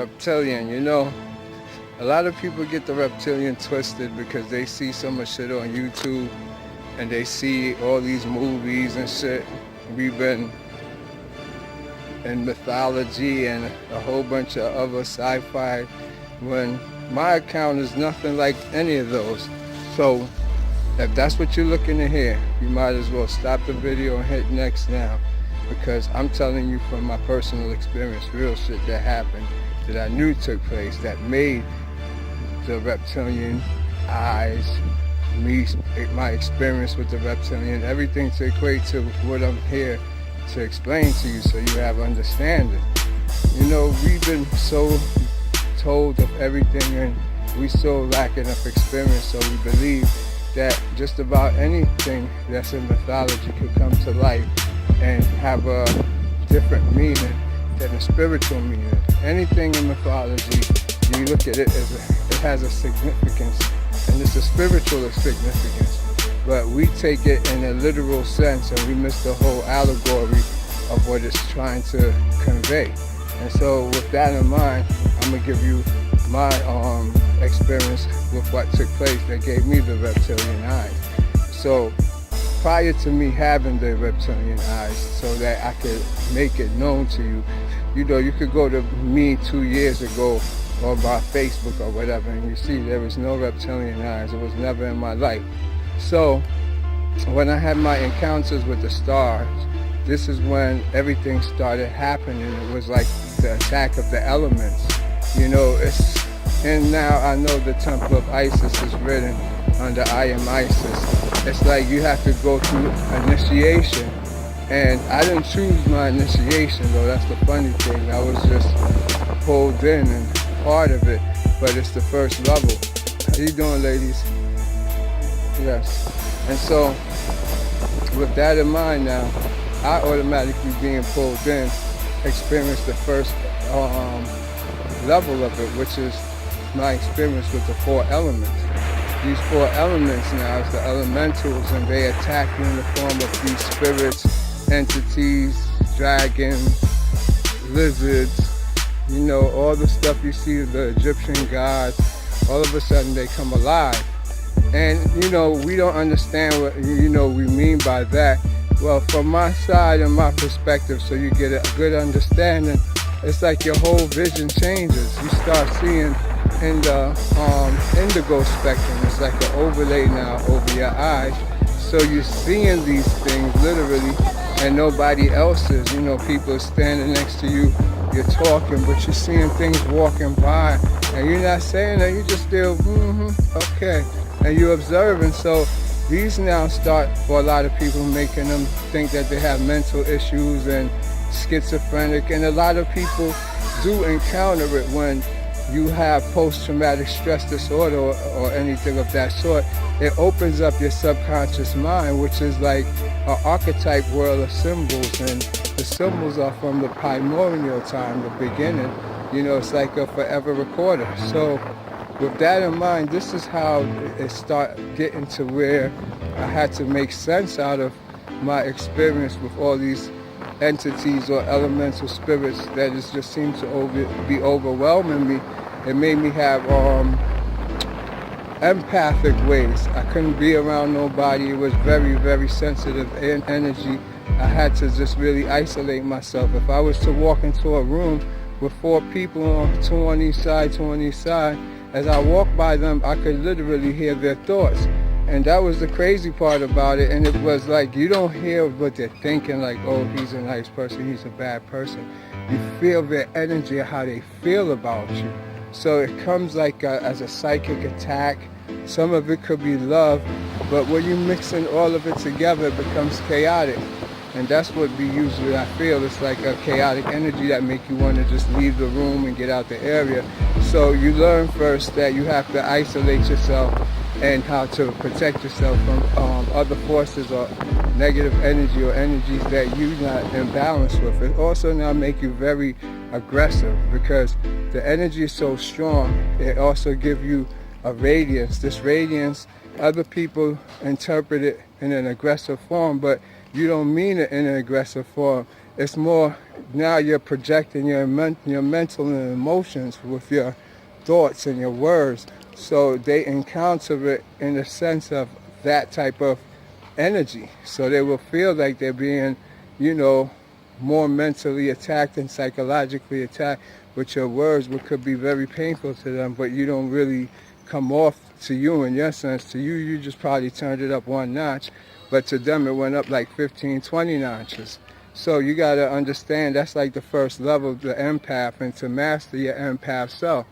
Reptilian, you know, a lot of people get the reptilian twisted because they see so much shit on YouTube and they see all these movies and shit. We've been in mythology and a whole bunch of other sci-fi when my account is nothing like any of those. So if that's what you're looking to hear, you might as well stop the video and hit next now, because I'm telling you from my personal experience, real shit that happened, that I knew took place, that made the reptilian eyes, me, my experience with the reptilian, everything to equate to what I'm here to explain to you so you have understanding. You know, we've been so told of everything and we so lacking of experience, so we believe that just about anything that's in mythology could come to life and have a different meaning than a spiritual meaning. Anything in mythology, you look at it as it has a significance, and it's a spiritual significance. But we take it in a literal sense and we miss the whole allegory of what it's trying to convey. And so with that in mind, I'm gonna give you my experience with what took place that gave me the reptilian eyes. So prior to me having the reptilian eyes, so that I could make it known to you, you know, you could go to me 2 years ago or by Facebook or whatever, and you see there was no reptilian eyes. It was never in my life. So when I had my encounters with the stars, this is when everything started happening. It was like the attack of the elements. You know, and now I know the Temple of Isis is written under I am Isis. It's like you have to go through initiation. And I didn't choose my initiation though, that's the funny thing. I was just pulled in and part of it, but it's the first level. How you doing, ladies? Yes. And so with that in mind now, I automatically being pulled in experienced the first level of it, which is my experience with the 4 elements. These 4 elements now is the elementals, and they attack you in the form of these spirits, entities, dragons, lizards, you know, all the stuff you see of the Egyptian gods. All of a sudden they come alive. And you know, we don't understand what, you know, we mean by that. Well, from my side and my perspective, so you get a good understanding, it's like your whole vision changes. You start seeing in the indigo spectrum. It's like an overlay now over your eyes. So you're seeing these things literally, and nobody else is. You know, people are standing next to you, you're talking, but you're seeing things walking by, and you're not saying that, you just still, okay, and you're observing. So these now start, for a lot of people, making them think that they have mental issues and schizophrenic, and a lot of people do encounter it when you have post-traumatic stress disorder or anything of that sort. It opens up your subconscious mind, which is like an archetype world of symbols, and the symbols are from the primordial time, the beginning. You know, it's like a forever recorder. So with that in mind, this is how it started getting to where I had to make sense out of my experience with all these entities or elemental spirits that just seemed to be overwhelming me. It made me have empathic ways. I couldn't be around nobody. It was very, very sensitive energy. I had to just really isolate myself. If I was to walk into a room with 4 people, 2 on each side, 2 on each side, as I walked by them, I could literally hear their thoughts. And that was the crazy part about it. And it was like, you don't hear what they're thinking, like, oh, he's a nice person, he's a bad person. You feel their energy, how they feel about you. So it comes like as a psychic attack. Some of it could be love, but when you mixing all of it together, it becomes chaotic. And that's what I feel. It's like a chaotic energy that make you want to just leave the room and get out the area. So you learn first that you have to isolate yourself and how to protect yourself from other forces or negative energy or energies that you're not in balance with. It also now make you very aggressive because the energy is so strong. It also gives you a radiance. This radiance, other people interpret it in an aggressive form, but you don't mean it in an aggressive form. It's more, now you're projecting your mental and emotions with your thoughts and your words. So they encounter it in the sense of that type of energy. So they will feel like they're being, more mentally attacked and psychologically attacked with your words, which could be very painful to them, but you don't really come off to you in your sense. To you, you just probably turned it up one notch, but to them it went up like 15, 20 notches. So you got to understand that's like the first level, the empath, and to master your empath self.